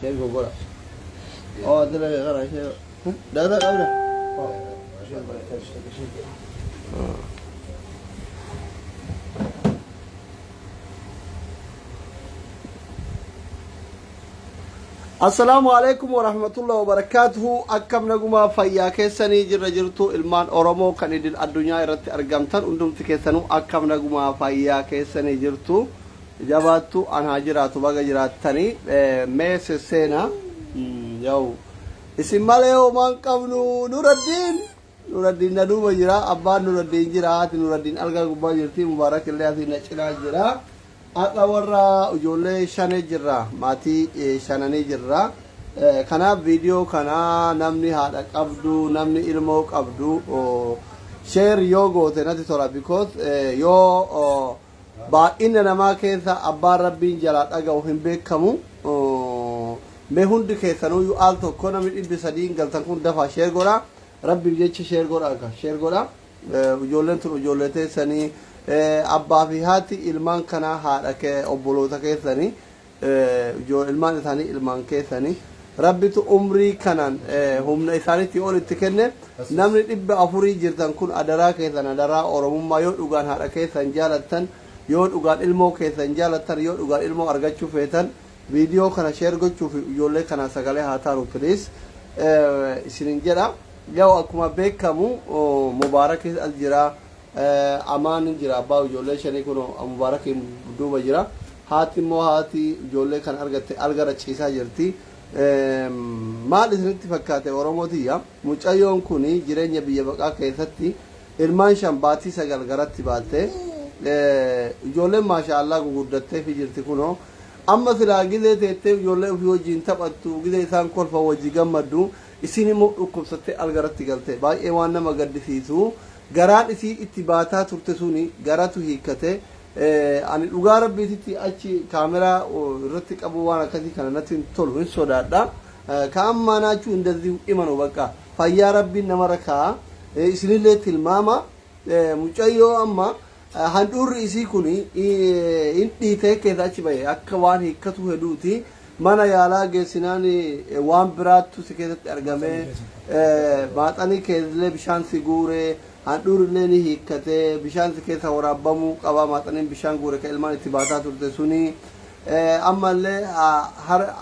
شيء يقول ده لا غير شيء ده قبله السلام عليكم ورحمة الله وبركاته أكم نجوما فيا كيسني جرجرتو إلمان أورمو كان يدل الدنيا يرتي أرجمتان أندم تكيسنو أكم نجوما فيا كيسني جرتو جابتو أنا جراتو بقى جراتني ميس السنة يو اسم ماله مان كمنو نور الدين ندو بجرا أبا نور الدين جرات نور الدين ألقى قبا جرتي مبارك الله في نشنا جرا أقورا وجولة شانة جرا ماتي شانة جرا كنا فيديو كنا نمني هذا قبضو نمني إلمو قبضو شير يوغو تناتي ترى because يو با إننا ما كيسا أبا ربي جلات أجاوهم بكمو مهند كيسانو يو آلتو كنا من إد سدين قلتن كون دفع شير غورا ربي بيجي شير غورا أكا شير غورا وجولة ترو وجولة تسني أبا في هاتي إلمان كنا هذا كأبولوتا كيساني جو إلمان ثاني إلمان كيساني ربي تو عمري كنان هم نيساني تيول التكنة نمر إبى أفوري جرتان كون أدرا كيسان أدرا أورمم ما يود أوغان هذا كيسان جالتن يود أوغان إلمو كيسان جالتن يود أوغان إلمو أرجع شوفيتن فيديو كنا شير قد شوف يولي كنا سجله هاتارو بليس سنجرا يو أكما بكمو مبارك الجرا أمان جرا باو يولي شني كنو مبارك دوبا جرا هاتي مو هاتي يولي كان أرجع تشيسا جرتي ما لسنت فكاته ورموتيا مچايون كوني جرينيا بيبقى كيستي إرمان شامباتي سجل غراتي باته يولي ما شاء الله قدرته في جرتي كنو أما سلاجيله تيته يولي في وجين تبعتو جيله إنسان كل فوجي جمدو إسيني مو كوبسته الغراتي قلته باي إيوانا ما قد فيسو غرات إسي اتباعات ترتسوني غراتو هيكته أنا الأجارة بيتي أشي كاميرا ورتك أبوانا كذي كنا نتين تلوين سودادا كام ما ناچو إندزيو إيمانو بكا فيا ربي نمركا إسني له تلماما مچايو أما هندور إسي كوني إنتي كذا شيء أكوان هيكتو هدوتي mana yaalaa geessinaani waan biraattu si keessatti argame baaxanii keessillee bishaan si guure handhuurillee ni hiikkatee bishaan si keessa waraabamuu qaba maaxaniin bishaan guure ka ilmaan itti baataa turte suni ammallee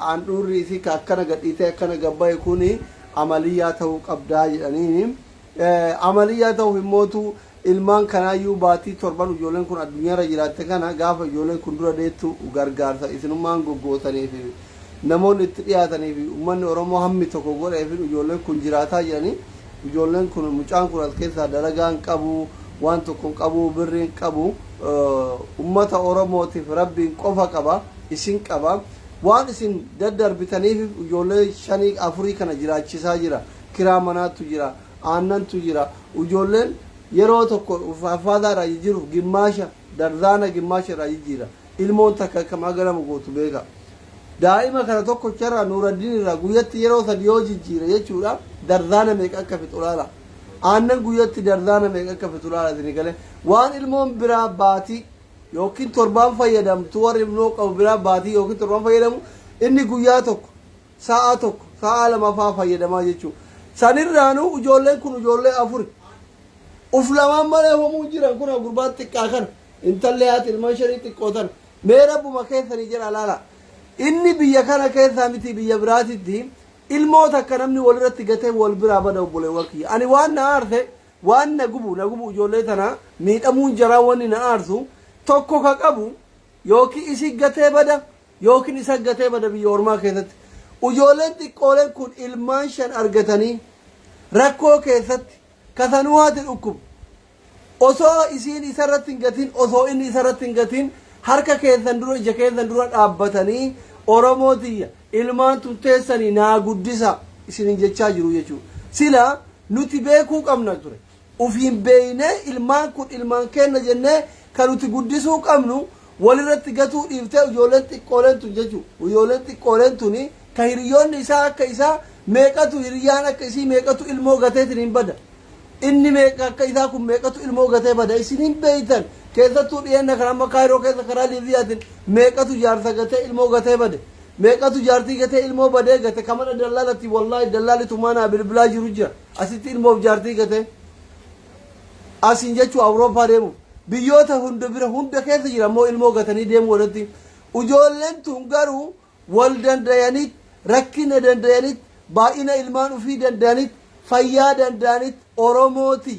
handhuurri isii ka akkana gadhiitee akkana gabbaa'e kuni amaliyyaa ta'uu qabdaa jedhanii amaliyyaa ta'uu himmootu ilmaan kanaayyuu baatii torban ijoolleen kun addunyaarra jiraatte kana gaafa ijoolleen kun dura deettu gargaarsa isinummaan goggootanii fi namoonni itti dhiyaatanii fi uummanni Oromoo hammi tokko godhee fi ijoolleen kun jiraataa jiranii ijoolleen kun mucaan kun as keessaa dalagaan qabu waan tokko qabu birriin qabu ummata Oromootiif rabbiin qofa qaba isin qaba waan isin daddarbitaniif ijoollee shanii afurii kana jiraachisaa jira kiraa manaatu jira aannantu jira ijoolleen yeroo tokko fafaadhaadha jiru gimmaasha dardaana gimmaasha irraa jijjiira ilmoon takka akkam agaramu gootu beeka daa'ima kana tokko charraa nuuraddiin irraa guyyatti yeroo sadi yoo jijjiira jechuudha dardaana meeqa akka fixulaala aannan guyyatti dardaana meeqa akka fixulaala isin galee waan ilmoon biraa baatii yookiin torbaan fayyadamtu warri ilmoo qabu biraa baatii yookiin torbaan fayyadamu inni guyyaa tokko sa'a lama faa fayyadamaa jechuudha sanirraanuu ijoolleen kun ijoollee afuri uflamaan malee hoomuu jiran kun gurbaan xiqqaa kana intallee haati ilmaan shanii xiqqootan mee rabbuma keessanii jira laala inni biyya kana keessaa miti biyya biraatitti ilmoota akka namni walirratti gatee wal biraa bada obboleewwan kiyya ani waan na aarse waan na gubu ijoollee tana miidhamuun jaraa wanni na aarsu tokko ka qabu yookiin isi gatee bada yookiin isa gatee bada biyya ormaa keessatti ijoolleen xiqqooleen kun ilmaan shan argatanii rakkoo keessatti kasanuu haati dhukkub osoo isiin isarratti hin gatiin osoo inni isarratti hin gatiin harka keessan dura ija keessan dura dhaabbatanii Oromootiyya ilmaan tunteessanii naa guddisa isinin jechaa jiru jechuudha sila nuti beekuu qabna ture ufiin beeynee ilmaan kun ilmaan kenna jennee kan nuti guddisuu qabnu walirratti gatuu dhiiftee ijoolleen xiqqooleen tun jechuudha ijoolleen xiqqooleen tuni ka hiriyoonni isaa akka isaa meeqatu hiriyaan akka isii meeqatu ilmoo gateetiin hin bada inni meeqa akka isaa kun meeqatu ilmoo gatee bada isinin beeytan keessattuu dhiyeenya kan amma kaayiroo keessa karaa liiviyaatiin meeqatu jaarsa gatee ilmoo gatee bade meeqatu jaartii gatee ilmoo badee gate kamana dallaalatti wallahi dallaalatu mana bilbilaa jiru jira asitti ilmoo jaartii gatee asin jechu Awurooppaa deemu biyyoota hunda bira hunda keessa jira moo ilmoo gatanii deemu walitti ijoolleen tun garuu wal danda'anii rakkina danda'anii baay'ina ilmaan ofii danda'anii fayyaa danda'anii Oromooti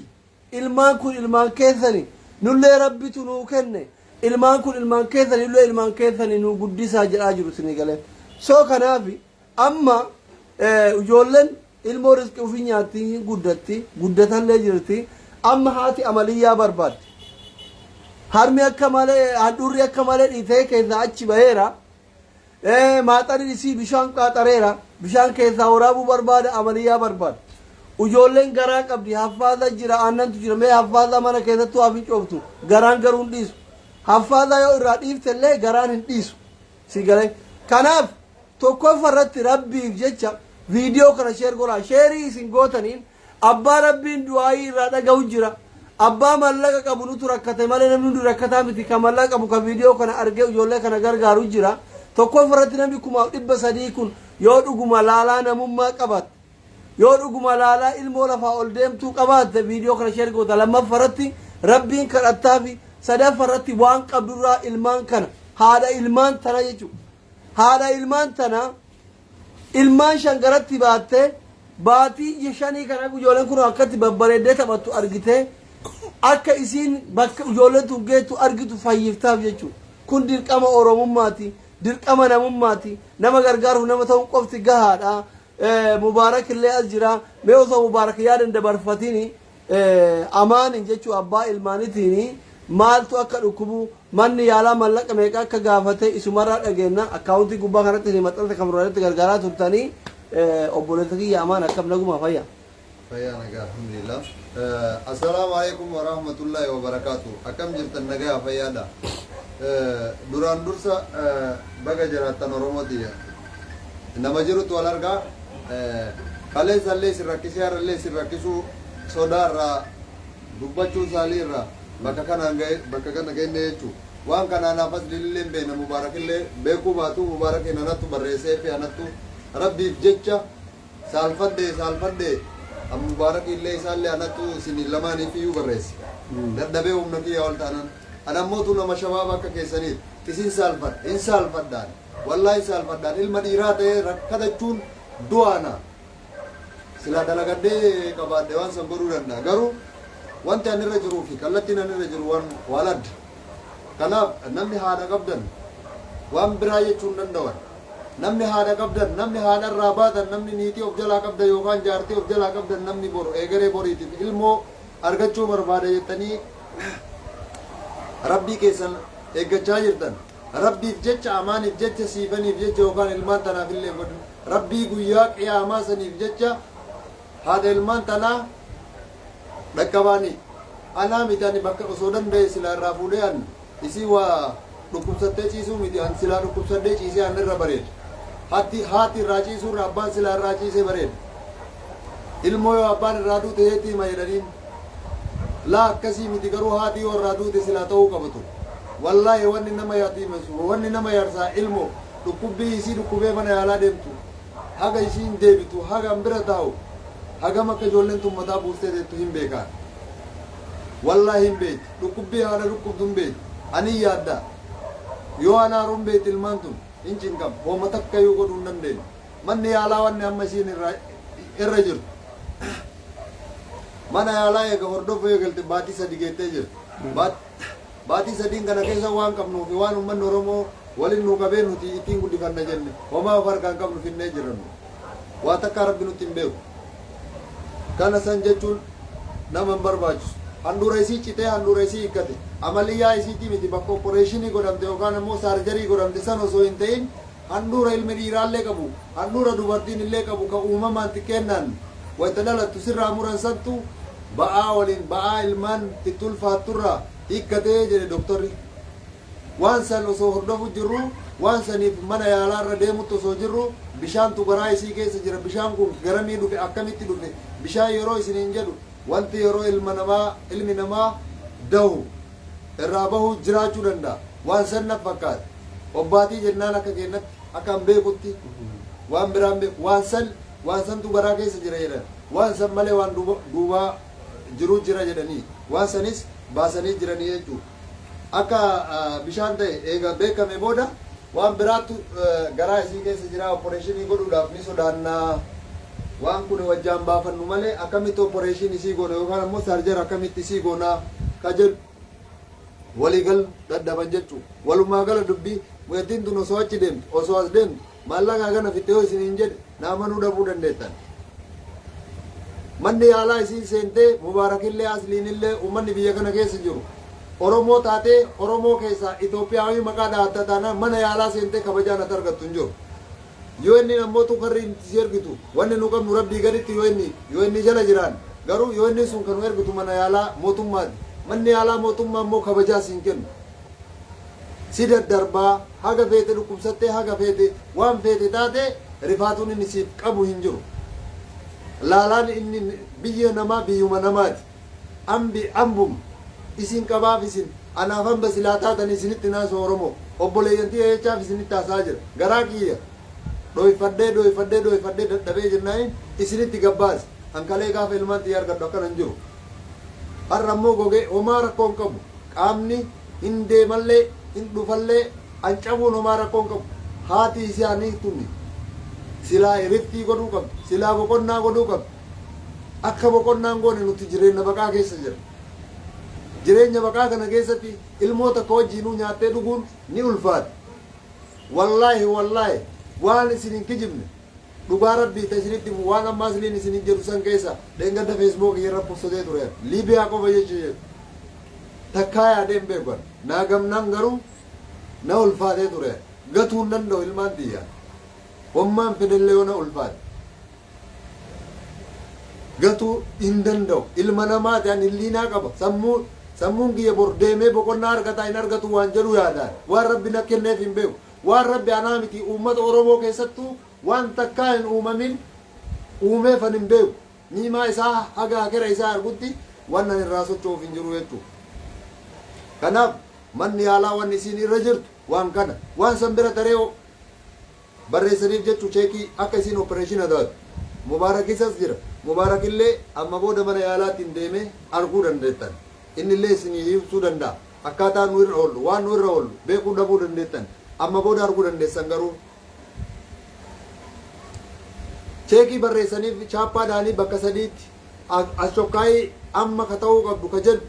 ilmaan kun ilmaan keessani nullee rabbitu nuu kenne ilmaan kun ilmaan keessani nullee ilmaan keessani nuu guddisaa jedhaa jiru sini galee soo kanaafi amma ijoolleen ilmoo rizqi ofii nyaatti guddatti guddatallee jirti amma haati amaliyyaa barbaaddi harmi akka malee handurri akka malee dhiitee keessaa achi baheera maaxari isii bishaan qaaxareera bishaan keessaa waraabuu barbaada amaliyyaa barbaada ijoolleen garaa qabdi haffaaza jira aannantu jira mee haffaaza mana keessattuu hafin cooftu garaan garuu hin dhiisu haffaaza yoo irraa dhiiftellee garaan hin dhiisu si galee kanaaf tokkoffaa irratti rabbiif jecha viidiyoo kana sheer godhaa sheerii isin gootaniin abbaa rabbiin du'aayii irraa dhaga'u jira abbaa mallaqa qabu nutu rakkate malee namni hundi rakkataa miti ka mallaqa qabu ka viidiyoo kana argee ijoollee kana gargaaru jira tokkoffaa irratti namni 300,000 kun yoo dhuguma laalaa namummaa qabaate yoo dhuguma laalaa ilmoo lafaa ol deemtuu qabaate viidiyoo kana sheer goota lammaffaa irratti rabbiin kadhattaa fi sadaffaa irratti waan qabdurraa ilmaan kana haadha ilmaan tana jechuudha haadha ilmaan tana ilmaan shangaratti baattee baatii shanii kana ijoolleen kun akkatti babbareeddee taphattu argitee akka isiin bakka ijoolleen tun geettu argitu fayyiftaaf jechuudha kun dirqama oromummaati dirqama namummaati nama gargaaruuf nama ta'uun qofti gahaadha mubaarak illee as jira mee osoo mubaarak yaadan dabarfatini amaanin jechuudha abbaa ilmaanitiin maaltu akka dhukkubu manni yaalaa mallaqa meeqa akka gaafate isumarraa dhageenya akkaawuntii gubbaa kanatti ni maxxansa kameraaatti gargaaraa turtanii obboleessa kiyya amaan akkam naguma fayya nagaa alhamdulillah assalaamu alaykum wa rahmatullahi wa barakatuh akkam jirtan nagaa fayyaadha duraan dursa baga jiraattan oromooti nama jirutu wal argaa kaleessallee si rakkisee harallee si rakkisuu sodaarraa dubbachuu saaliirraa bakka kana genne jechuudha waan kanaan afas lilleen beena mubaarakillee beekuu baatu mubaarakeen anattu barreessee fi anattu rabbiif jecha saalfadde mubaarakillee isaallee anattu isin lamaaniif iyyuu barreesse dadhabee humna kiyya ol ta'anan anammootu nama shabaaba akka keessaniif isin saalfaddaan wallahi saalfaddaan ilma dhiiraa ta'ee rakkatachuun du'aana silaa dalagadhee qabaadde waan san godhuu danda'a garuu wanti ani irra jiruu fi kallattiin ani irra jiru waan adda kanaaf namni haadha qabdan waan biraa jechuun danda'an namni haadha qabdan namni haadha irraa baatan namni niitii of jalaa qabdan yookaan jaartii of jalaa qabdan namni boru eegaree boriitiif ilmoo argachuu barbaada jettanii rabbii keessan eeggachaa jirtan rabbiif jecha amaaniif jecha siifaniif jecha yookaan ilmaan tanaaf illee godhu rabbii guyyaa qiyaamaa saniif jecha haadha ilmaan tanaa dhaqqabaanii anaa miti ani bakka osoo danda'e silaa irraa fuudhee an isii waa dhukkubsattee ciisuu miti an silaa dhukkubsadhee ciisee an irra bareeda haati irraa ciisuu irraa abbaan silaa irraa ciisee bareeda ilmoo yoo abbaan irraa duute heetti hima jedhaniin laa akkasii miti garuu haati yoo irraa duute silaa ta'uu qabatu wallaahi wanni nama yaatiimesu wanni nama yarsaa ilmoo dhukkubbii isii dhukkubee mana yaalaa deemtu haga isiin deebitu haga an bira taa'u hagam akka ijoolleen tun mataa buustee deettu hin beekaan wallaahi hin beekti dhukkubbii haadha dhukkubdu hin beekti ani yaadda yoo anaaru hin beekti ilmaan tun hin cinqam hooma takka yoo godhuu hin dandeenye manni yaalaa wanni amma isiin irra jirtu mana yaalaa eega hordofuu eegalte baatii sadi geettee jirti baatii sadiin kana keessa waan qabnuu fi waan uummanni oromoo waliin nu qabee nuti ittiin guddifanna jenne homaa of harkaan qabnu finnee jirannu waa takka rabbi nutti hin beeku kana san jechuun nama hin barbaachisu handhuura isii citee handhuura isii hiikkate amaliyyaa isiitii miti bakka opporeeshinii godhamte yookaan immoo saarjarii godhamte san osoo hin ta'in handhuura ilmi dhiiraallee qabu handhuura dubartiin illee qabu ka uumamaan xiqqeennaan wayita dhalattu sirraa muran santu ba'aa waliin ba'aa ilmaan itti ulfaatturraa hiikkatee jedhe doktorri waan san osoo hordofu jirru waan saniif mana yaalaarra deemutti osoo jirru bishaantu garaa isii keessa jira bishaan kun garamii dhufe akkamitti dhufe bishaan yeroo isiniin jedhu wanti yeroo ilmi namaa dahu irraa bahu jiraachuu danda'a waan san na fakkaate obbaatii jennaan akka kennatti akkan beekutti waan biraan beeku waan santu garaa keessa jira jedhan waan san malee waan duubaa jiru jira jedhanii waan sanis baasanii jiranii jechuudha. Akka bishaan ta'e eega beekame booda waan biraattu garaa isii keessa jira opereeshinii godhuudhaaf ni sodaannaa waan kun wajjaan baafannu malee akkamitti opereeshinii isii goona yookaan ammoo saarjara akkamitti isii goonaa ka jedhu waliigal dadhaban jechuudha. Walumaa gala dubbii weettiin tun osoo achi deemtu osoo as deemtu maallaqaa kana fitte yoo isin hin jedhe naamanuu dhabuu dandeettan. Manni yaalaa isiin seentee mubaarakillee asliinillee uummanni biyya kana keessa jiru Oromoo taatee Oromoo keessaa Itoophiyaawii maqaa dhahatta taanaan mana yaalaa seentee kabajaan ati argattu hin jiru. Yoo inni ammoo tukarri si ergitu wanni nu qabnu rabbii gaditti yoo inni jala jiraan garuu yoo inni sun kan nu ergitu mana yaalaa mootummaati. Manni yaalaa mootummaa ammoo kabajaa siin kennu. Si daddarbaa haga feete dhukkubsattee haga feete waan feete taate rifaatuun inni siif qabu hin jiru. Laalaan inni biyya namaa biyyuma namaati. Ambum isin qabaaf isin anaaf hamba silaa taatan isinitti naasoo Oromoo obboleeyyantii jechaaf isinitti haasaa jira. Garaa kiyya dhoyfadhee dadhabee jennaan isinitti gabbaase hankalee gaafa ilmaan xiyyaa argadhu akkana hin jiru. Har'a ammoo gogee homaa rakkoo hin qabu. Qaamni hin deemallee hin dhufallee ancabuun homaa rakkoo hin qabu. Haati isaanii tunni silaa iriftii godhuu qabdu. Silaa boqonnaa godhuu qabdu. Akka boqonnaan goone nuti jireenya baqaa keessa jira. Jireenya baqaa kana keessatti ilmoota koo wajjiinuu nyaattee dhuguun ni ulfaata. Wallaahi waan isin hin kijibne dhugaa rabbii ta isinitti waan ammaa isiniin isin jedhu san keessa dheengadda feesbuuk irra postotee ture liibiyaa qofa jechuu takkaa yaadeen beekan naa gamnaan garuu na ulfaatee ture gatuu hin danda'u ilmaan xiyyaa hommaan fedhallee yoo na ulfaate gatuu hin danda'u ilma namaati an illiinaa qaba sammuun kiyya bor deemee boqonnaa argataa hin argatu waan jedhu yaadaan waan rabbi na kenneef hin beeku waan rabbi anaa miti uummata Oromoo keessattuu waan takkaa hin uumamin uumeefan hin beeku niimaa isaa haga hakera isaa argutti waan nan irraa socho'uuf hin jiru jechuudha. Kanaaf manni yaalaa waan isiin irra jirtu waan kana waan san bira taree barreessaniif jechuu cheekii akka isiin opereeshina taatu mubaarakisas jira mubaarakillee amma booda mana yaalaatiin deemee arguu dandeettan innillee isin ibsuu danda'a akkaataa nu irra oollu waan nu irra oollu beekuu dhabuu dandeettan amma booda arguu dandeessan garuu cheekii barreessaniif chaappaadhaanii bakka sadiitti ashokkaayii amma ka ta'uu qabdu ka jedhu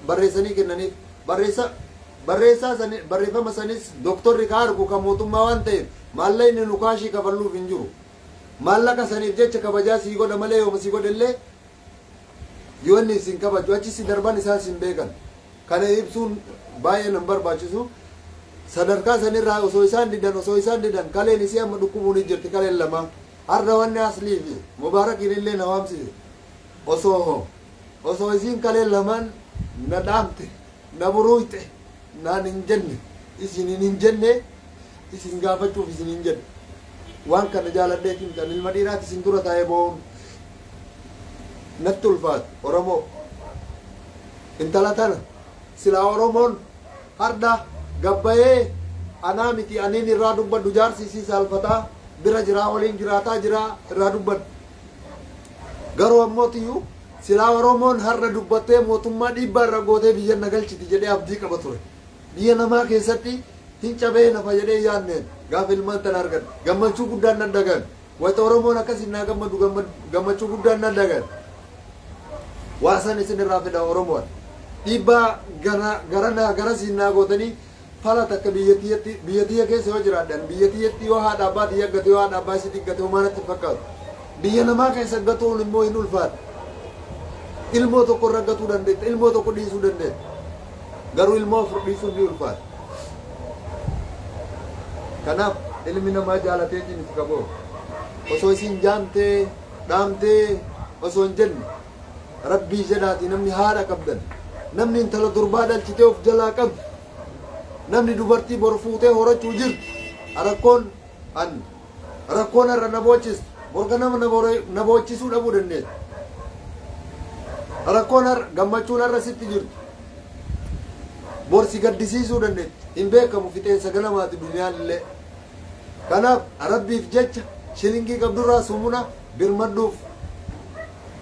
barreessanii kennaniif barreeffama sanis doktorri ka argu ka mootummaa waan ta'eef maallaqni nukaashii kafalluuf hin jiru maallaqa saniif jecha kabajaa sii godha malee yooma sii godhellee yoo inni isin kabaju achi si darban isaan sin beekan kana ibsuun baay'ee nan barbaachisu sadarkaa sanirraa osoo isaan didan kaleen isii amma dhukkubuun hin jirti kaleen lama har'a wanni aslii fi mubaarakiin illee na waamsise osoo isiin kaleen lamaan na dhaamte na buruuyte naan hin jenne isinin hin jenne isin gaafachuuf isin hin jenne waan kana jaaladheetiin kan ilma dhiiraati isin dura taa'ee bo'uun natti ulfaatu Oromoo intala tana silaa Oromoon har'a gabbayee anaa miti aniin irraa dubbadhu jaarsi isii saalfataa bira jiraa waliin jiraataa jiraa irraa dubbadhu garuu ammootiyyuu silaa Oromoon har'a dubbattee mootummaa dhiibbaa irra gootee biyya nagalchiti jedhee abdii qaba ture biyya namaa keessatti hin cabee nafa jedhee yaanneen gaafa ilmaan tan argan gammachuu guddaan nan dagan wayita Oromoon akkasin naa gammadu gammachuu guddaan nan dagan waasan isin irraa fedha Oromoon dhiibbaa gara siinaa gootanii fala takka biyyatiyya keessa yoo jiraadhan biyyatiyyatti yoo haadha abbaa xiyya gate yoo haadha abbaa isi diggate homaanatti fakkaatu biyya namaa keessa gatuun immoo hin ulfaatu ilmoo tokko irra gatuu dandeetta ilmoo tokko dhiisuu dandeetta garuu ilmoo afur dhiisuun ni ulfaata kanaaf ilmi namaa jaalatee itti qaboo osoo isin jaamtee dhaamtee osoo hin jenne rabbii jedhaati namni haadha qabdan namni intala durbaa dhalchitee of jalaa qabdu namni dubartii bor fuutee horachuu jirtu rakkoon irra na boochistu borga nama na boochisuu dhabuu dandeetta rakkoon gammachuun irra sitti jirtu borsi gaddisiisuu dandeetti hin beekamu fixeensa ganamaati duniyaan illee kanaaf rabbiif jecha shilingii qabdurraa sumuna birmadhuuf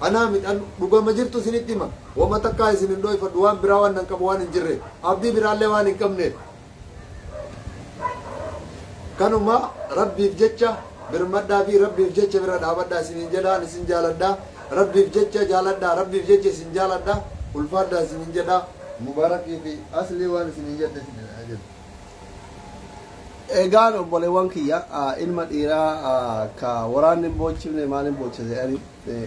anaa midhaan dhugama jirtu isinitti hima wama takkaa isin hin dhoofadhu waan biraa waan nan qabu waan hin jirre abdii biraallee waan hin qabneef kanuma rabbiif jecha birmadhaa fi rabbiif jecha bira dhaabadhaa isinin jedhaan isin jaaladhaa rabbiif jecha jaaladhaa rabbiif jecha isin jaaladhaa ulfaadhaa isinin jedhaa mubaarakii fi aslii waan isinin jedhe isinin jedhe. Egaan obboleewwan kiyya ilma dhiiraa ka waraanni hin bochifne maal hin bochise ani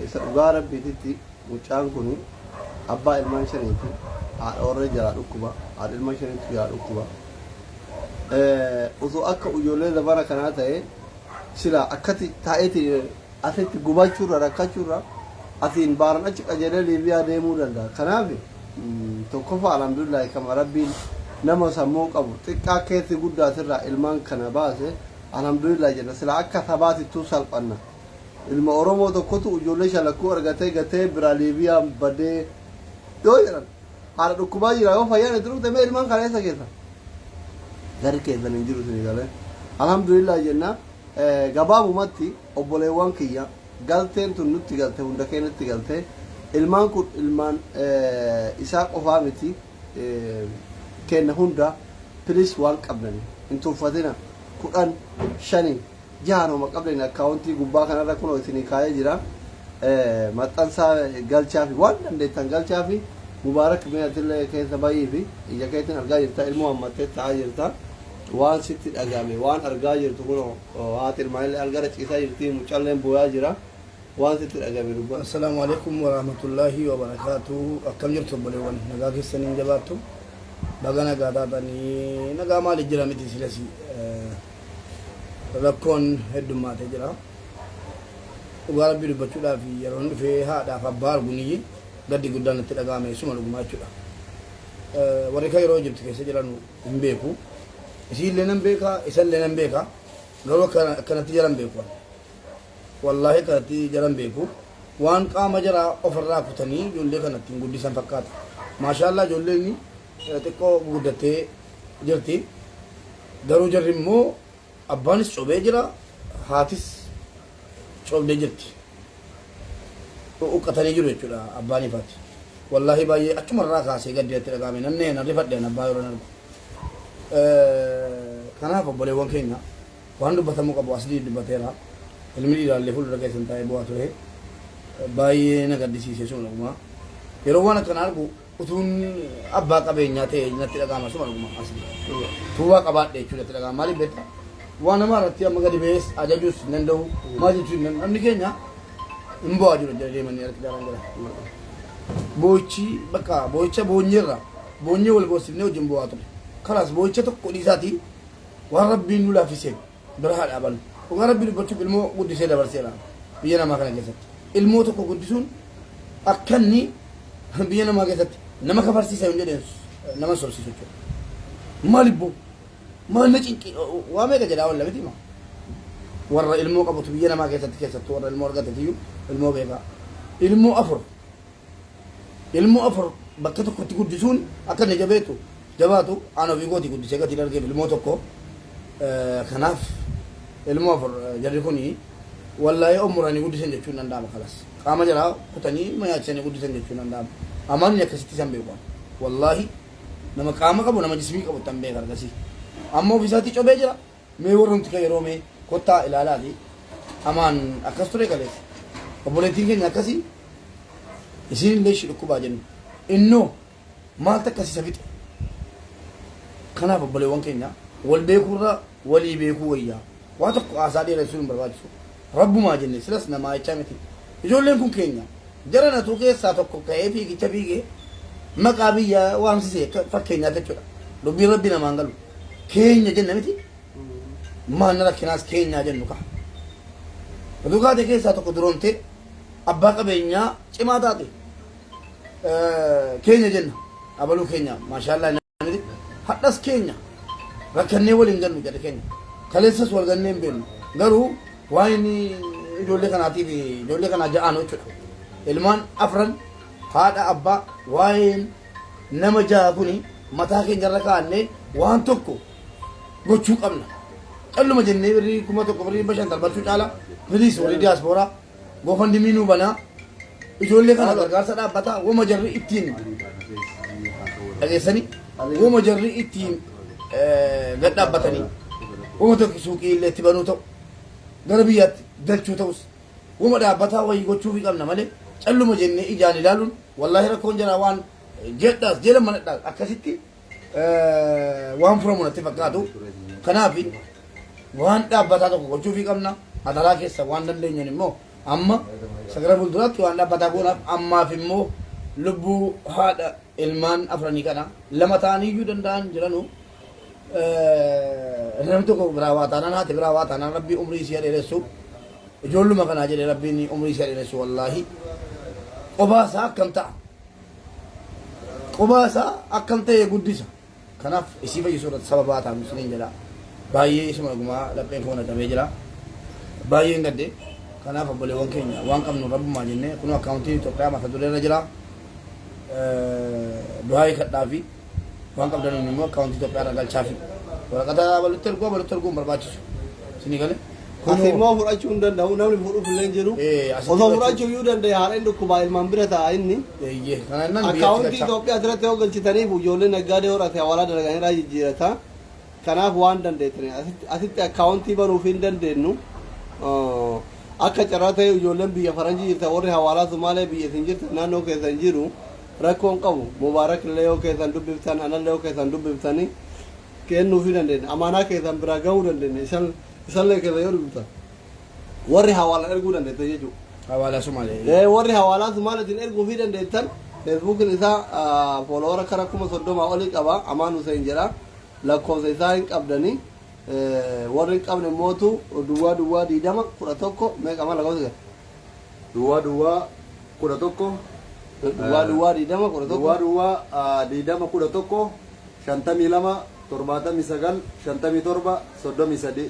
isa dhugaa rabbiititti mucaan kun abbaa ilmaan shaniiti haadha warra jalaa dhukkuba haadha ilmaan shaniitu jalaa dhukkuba osoo akka ijoollee dabara kanaa ta'e sila akkati taa'eeti asitti gubachuurra rakkachuurra asiin baaran achi qajeelee liibiyaa deemuu danda'a kanaaf tokkoffaa alhamdulillahi kama rabbiin nama sammuu qabu xiqqaa keessi guddaatirraa ilmaan kana baase alhamdulillah jenna sila akka sabaatittuu salphanna ilma oromoo tokkotu ijoollee shalakkuu argatee gatee biraa liibiyaa badee yoo jedhan haadha dhukkubaa jira yoo fayyaan itti dhufte mee ilmaan kana eessa keessa gari keessan hin jiru isinii galee alhamdulillah jenna gabaabumatti obboleewwan kiyya galteen tun nutti galte hunda keenyatti galte ilmaan kun ilmaan isaa qofaa miti kenna hunda pilis waan qabdani hin tuffatina 15 jaanoma qabdani akkaawuntii gubbaa kanarra kunoo isinii kaayee jira maxxansaa galchaa fi waan dandeettan galchaa fi mubaarak mi'atillee keessa baay'ee fi ija keetiin argaa jirta ilmoo hammattee ta'aa jirta waan sitti dhagame waan argaa jirtu kunoo haati ilmaanillee algara ciisaa jirti mucaalleen booyaa jira waan sitti dhagame dubba. Assalaamu alaikum wa rahmatullahi wa barakatuh. Akkam jirtu obboleewwan nagaa keessaniin jabaattu. Baga nagaa taatanii nagaa maali jira miti silasi rakkoon heddummaatee jira dhugaa rabbii dubbachuudhaaf yeroo dhufee haadhaaf abbaa arguuniyyi gaddi guddaan itti dhagahame suma dhugumaa jechuudha warri kan yeroo Ijipti keessa jiran hin beeku isiillee nan beekaa isallee nan beekaa garuu akkanatti jaran beeku wallaahi kanatti jaran beeku waan qaama jaraa ofirraa kutanii ijoollee kanatti hin guddisan fakkaata maashaallah ijoolleen xiqqoo guddattee jirti garuu jarri immoo abbaanis cobee jira haatis cobdee jirti uqqatanii jiru jechuudha abbaanifaati wallaahi baay'ee achumarraa kaasee gaddeetti dhagahame nannee nan rifadheen abbaa yeroo nan argu kanaaf obboleewwan keenya waan dubbatamuu qabu asii dubbateera ilmi dhiiraallee fuuldura keessan taa'ee bu'aa ture baay'ee na gaddisiisee suma dhugumaa yeroo waan akkana argu utuun abbaa qabeenyaa ta'e natti dhagahama suma dhuguma asii tuubaa qabaadhe jechuudha itti dhagahama maaliif beektaa waan nama irratti amma gadi ba'ees ajajuus hin danda'u maal jechuun namni keenya hin bu'aa jiru jala deemanii harki daaraan jala boo'ichi bakka boo'icha boonyeerra boonyee wal boosifnee wajjin bu'aa ture kanaas boo'icha tokko dhiisaatii waan rabbiin nu laaffisee bira haa dhaabannu dhugaa rabbii dubbachuuf ilmoo guddisee dabarseera biyya namaa kana keessatti ilmoo tokko guddisuun akka inni biyya namaa keessatti nama kafarsiisa hin jedheen nama sorsiisu jechuudha maal ibboo maal na cinqii waa meeqa jedhaa walla miti ma warra ilmoo qabutu biyya namaa keessattuu warra ilmoo argatetiyyuu ilmoo beekaa ilmoo afur bakka tokkotti guddisuun akka inni jabaatu aan ofii gootii guddisee gatiin argeef ilmoo tokko kanaaf ilmoo afur jarri kuni wallaayee umuranii guddisan jechuun danda'ama kalas qaama jalaa kutanii mayaachisanii guddisan jechuun danda'ama amaanni akkasitti san beekuun wallaahi nama qaama qabu nama jismii qabu tan beeka argasii amma ofiisaatii cobee jira mee warrumti kan yeroo mee kottaa ilaalaati amaan akkas ture kaleef obboleettiin keenya akkasii isiin illee ishii dhukkubaa jennu innoo maaltu akkasii fixe kanaaf obboleewwan keenya wal beekuurra walii beekuu wayyaa waa tokko haasaa dheeressuun hin barbaachisu rabbumaa jenne silas namaa jechaa miti ijoolleen kun keenya jara natuu keessaa tokko ka'ee fiigicha fiigee maqaa biyya waamsisee fakkeenyaa jechuudha dubbiin rabbi namaan galu keenya jenna miti maanna rakkinaas keenyaa jennu ka'a dhugaate keessaa tokko duroomtee abbaa qabeenyaa cimaa taate keenya jenna abaluu keenya maashaallah namni hadhas keenya rakkannee waliin gannu jedhe keenya kaleessas wal gannee hin beeknu garuu waan inni ijoollee kanaatiif ijoollee kanaa ja'aan jechuudha ilmaan afran haadha abbaa waa'een nama ja'a kuni mataa keenyarra kaa'annee waan tokko gochuu qabna callu ma jennee birrii kuma tokko birrii bashan darbachuu caala bilis warri diyaaspoora gofan diminuu banaa ijoollee kana gargaarsa dhaabbataa wama jarri ittiin dhageessanii wama jarri ittiin gad dhaabbatanii wama tokko suuqii illee itti banuu ta'u gara biyyaatti galchuu ta'us wama dhaabbataa wayii gochuufii qabna malee calluma jennee ijaan ilaaluun wallaahi rakkoon jira waan jedhaas jedhan manadhaas akkasitti waan furamu natti fakkaatu kanaaf waan dhaabbataa tokko gochuufii qabna adaraa keessa waan dandeenyan immoo amma sagara fuulduraatti waan dhaabbataa goonaaf ammaaf immoo lubbuu haadha ilmaan afranii kana lama ta'anii iyyuu danda'an jiranu namni tokko biraa waa taanaan haati biraa waa taanaan rabbii umrii ishee dheeressu ijoolluma kanaa jedhe rabbiin umrii ishee dheeressu wallaahi qobaasaa akkam ta'a qobaasaa akkam ta'e guddisa kanaaf isii fayyisuu irratti sababaa ta'an musliin jedha baay'ee isuma dhugumaa lapheen foon adamee jira baay'een gadde kanaaf obboleewwan keenya waan qabnu rabbumaa jennee kun akkaawuntiin Itoophiyaa mata duree irra jira du'aa kadhaa fi waan qabdaniin immoo akkaawuntii Itoophiyaa irra galchaafi waraqata balutti erguun barbaachisu isinii galee Asii immoo fudhachuu hin danda'u namni fuudhuuf illee hin jiru. Osoo fudhachuu iyyuu danda'e haadha inni dhukkubaa ilmaan bira ta'a inni. Akkaawuntii Itoophiyaa asirratti yoo galchitaniif ijoollee naggaadee horate hawaalaa dalaganiirraa jijjiirata. Kanaaf waan dandeettani asitti akkaawuntii banuuf hin dandeenyu. Akka carraa ta'e ijoolleen biyya faranjii jirta warri hawaalaa Sumaalee biyya isin jirta naannoo keessan jiru rakkoon qabu. Mubaarak illee yoo keessan dubbiftan anallee yoo keessan dubbiftanii kennuuf hin dandeenya. Amaanaa keessan biraa gahuu dandeenya. Isallee keessa yoo dubbiftan warri hawaalaan erguu dandeetta jechuudha. Hawaalaa Sumaalee. Warri hawaalaa Sumaaleetiin erguu fi dandeettan feesbuukiin isaa fooloowara kara 30,000 olii qaba. Amaan Hussein jedha. Lakkoofsa isaa hin qabdanii warri hin qabne mootu duwwaa 20 meeqa mala lakkoofsa duwwaa 11 duwwaa 20 duwwaa 20 52 79 57 33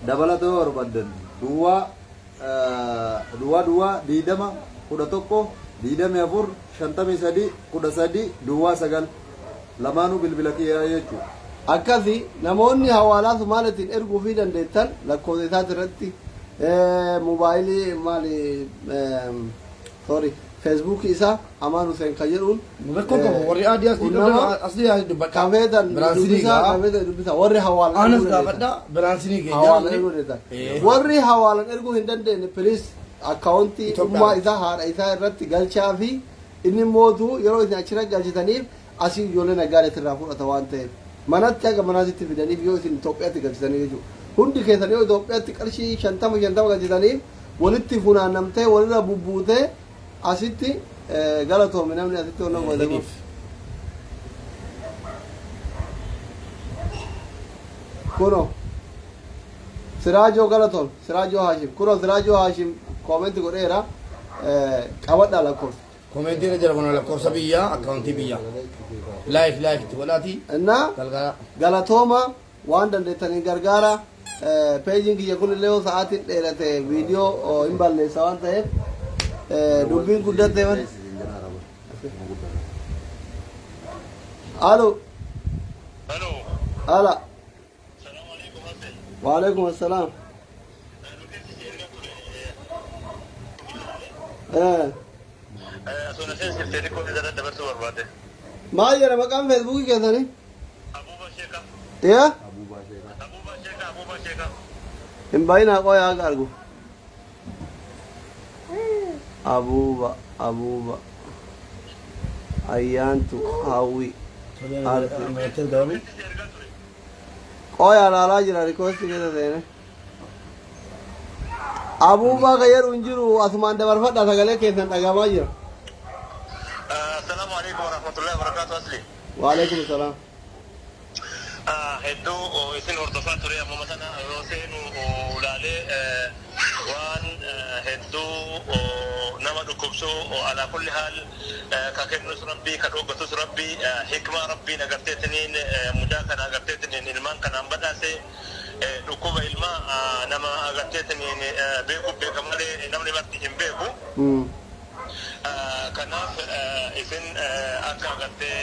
dabalata yoo barbaadan duwwaa 20 11 24 53 13 duwwaa 9 lamaanuu bilbila kiyyaa jechuudha. Akkasii namoonni hawaalaa Sumaaleetiin erguu fi dandeettan lakkoofsa isaati irratti moobaayilii maali feesbuukii isaa Amaan Hussein kan jedhuun rakkoo qabu warri asii dubbata kafeetan dubbisa warri hawaalaan anas gaafadha biraansinii keenya warri hawaalaan erguu hin dandeenye piliis akkaawuntii dhugmaa isaa haadha isaa irratti galchaa fi inni mootu yeroo isin achirra galchitaniif asii ijoollee naggaadheet irraa fudhata waan ta'eef manatti haga manaasitti fidaniif yoo isin Itoophiyaatti galchitanii jechuudha. Hundi keessan yoo Itoophiyaatti qarshii 50 galchitaniif walitti funaannamtee walirra bubbuutee asitti galatoomi namni asitti wannan godhamuuf. Kuno Siraajoo galatoon Siraajoo Haashim kuno Siraajoo Haashim koomenti godheera qabadhaa lakkoofsa. Koomenti irra jira kun lakkoofsa biyyaa akkaawuntii biyyaa. Laayif itti godhaati. Innaa galatooma waan dandeettanii gargaara. Peejiin kiyya kun illee yoo sa'aatiin dheerate viidiyoo hin balleessa waan ta'eef dubbiin guddatte man. Alo. Ala. Waalaikum assalaam. Maal jedha maqaan feesbuukii keessanii? Yaa? Hin baay'inaa qoyaa akka argu. Abuuba ayyaantu hawwi qoyaa laalaa jira rikoosti keessa seene. Abuubaa ka jedhu hin jiru asumaan dabarfadha sagalee keessan dhagamaa jira. Assalamu alaikum warahmatullahi wabarakatuh asli. Waalaikum salaam. Hedduu isin hordofaa ture amma sana yoo seenu ulaalee waan hedduu nama dhukkubsu ala kulli haal ka kennus rabbii ka dhoggatus rabbii hikmaa rabbiin agarteetiniin mudaa kana agarteetiniin ilmaan kanaan badhaase dhukkuba ilmaa nama agarteetiniin beeku malee namni marti hin beeku. Kanaaf isin akka agartee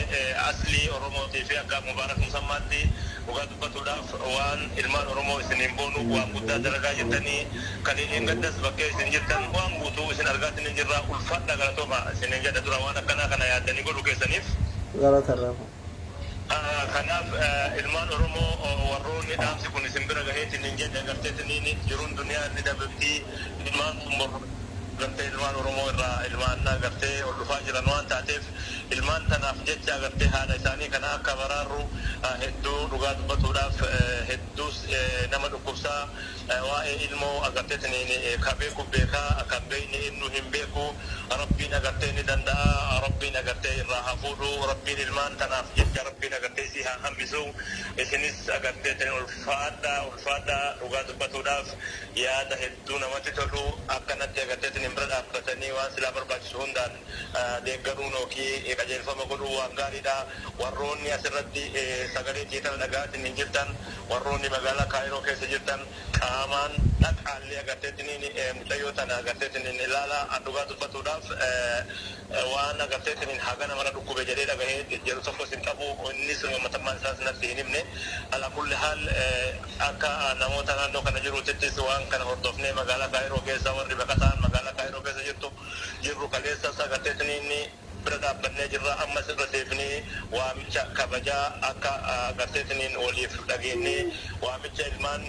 aslii Oromootii fi akka Mubaarak Musammaatti dhugaa dubbatuudhaaf waan ilmaan Oromoo isiniin boonu waan guddaa dalagaa jirtanii kan hin gaddas bakkee isin jirtan waan guutuu isin argaatin hin jirra ulfaadha galatooma isiniin jedha dura waan akkanaa kana yaaddanii godhu keessaniif. Galatarraafa. Kanaaf ilmaan Oromoo warroonni dhaamsi kun isin bira gaheetiin hin jedhe agarteetiniin jiruun duniyaa inni dababtii ilmaan xumur gartee ilmaan Oromoo irraa ilmaan gartee ol dhufaa jiran waan taateef ilmaan tanaaf jecha gartee haadha isaanii kana akka baraarru hedduu dhugaa dubbatuudhaaf hedduus nama dhukkubsaa waa'ee ilmoo agarteetiniin ka beeku beekaa kan beeyne innu hin beeku rabbiin agartee ni danda'a rabbiin agartee irraa hafuudhu rabbiin ilmaan tanaaf jecha rabbiin agartee si haa hambisu isinis agarteetiin ulfaadha dhugaa dubbatuudhaaf yaada hedduu namatti tolu akkanatti agarteetiin hin bira dhaabbatanii waan silaa barbaachisu hundaan deeggaruun yookiin qajeelfama godhuu waan gaariidha. Warroonni asirratti sagalee jiitana dhagaatiin hin jirtan warroonni magaalaa Kaayiroo keessa jirtan qaamaan dhaqaallee agarteetiin mucayyoo tana agarteetiin ilaala dhugaa dubbatuudhaaf waan agarteetiin haga namarra dhukkube jedhee dhagahee jedhu tokko isin qabu innis matammaan isaas natti hin himne ala kulli haal akka namoota naannoo kana jirutittis waan kana hordofnee magaalaa Kaayiroo keessa warri baqataan magaalaa Kaayiroo keessa jirru kaleessas agarteetiin bira dhaabbannee jirra ammas irra deebinee waamicha kabajaa akka agarteetiniin waliif dhageenyee waamicha ilmaan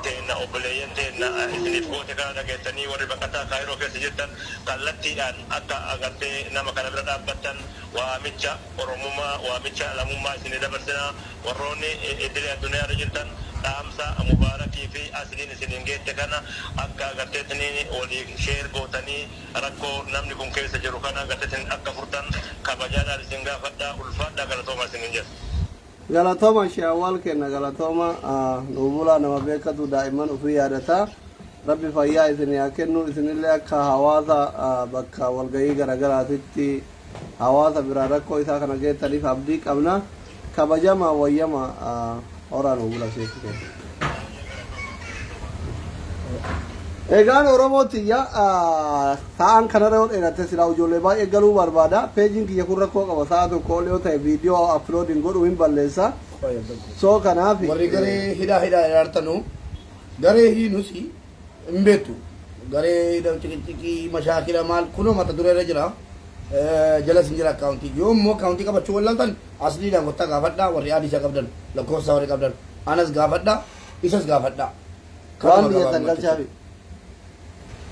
teenna obboleeyyan teenna isiniif goote kana dhageessanii warri baqataa Kaayiroo keessa jirtan kallattiidhaan akka agartee nama kana bira dhaabbattan waamicha oromummaa waamicha lamummaa isinii dabarsinaa warroonni idilee addunyaarra jirtan dhaamsa mubaarakii fi asliin isiniin geette kana akka agarteetiniin waliin sheer gootanii rakkoo namni kun keessa jiru kana agarteetiniin akka furtan kabajaadhaan isin gaafadha ulfaadha galatooma isiniin jedha. Galatooma Shaawwal kenna galatooma nuubulaa nama beekatu daa'iman ofii yaadataa rabbi fayyaa isin haa kennu isinillee akka hawaasa bakka walgahii garagaraatitti hawaasa biraa rakkoo isaa kana geettaniif abdii qabna kabajama wayyama orang nuubula seetu. Egaan Oromooti ya ta'an kanarra yoo dheeratte silaa ijoollee baay'ee galuu barbaada peejiin kiyya kun rakkoo qaba sa'a tokko ol yoo ta'e viidiyoo uploading godhuu hin balleessa soo kanaaf warri garee hidhaa ilaaltanu garee hiinusi hin beektu garee hidhaa ciqicidhii mashaakila maal kunoo mata duree irra jira jala sin jira akkaawuntii yoo immoo akkaawuntii qabachuu wallaaltan asliidhaan kottaa gaafadhaa warri aadisa qabdan lakkoofsa warri qabdan anas gaafadhaa isas gaafadhaa waan biyya tangalchaafi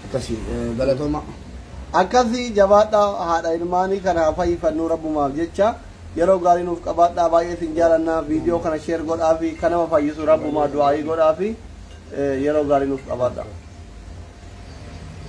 akkasii galatooma akkasii jabaadhaa haadha ilmaanii kana fayyifannuu rabbumaaf jecha yeroo gaarii nuuf qabaadhaa baay'ee sin jaalannaa viidiyoo kana sheer godhaa fi kanama fayyisu rabbumaa du'aayii godhaa fi yeroo gaarii nuuf qabaadhaa.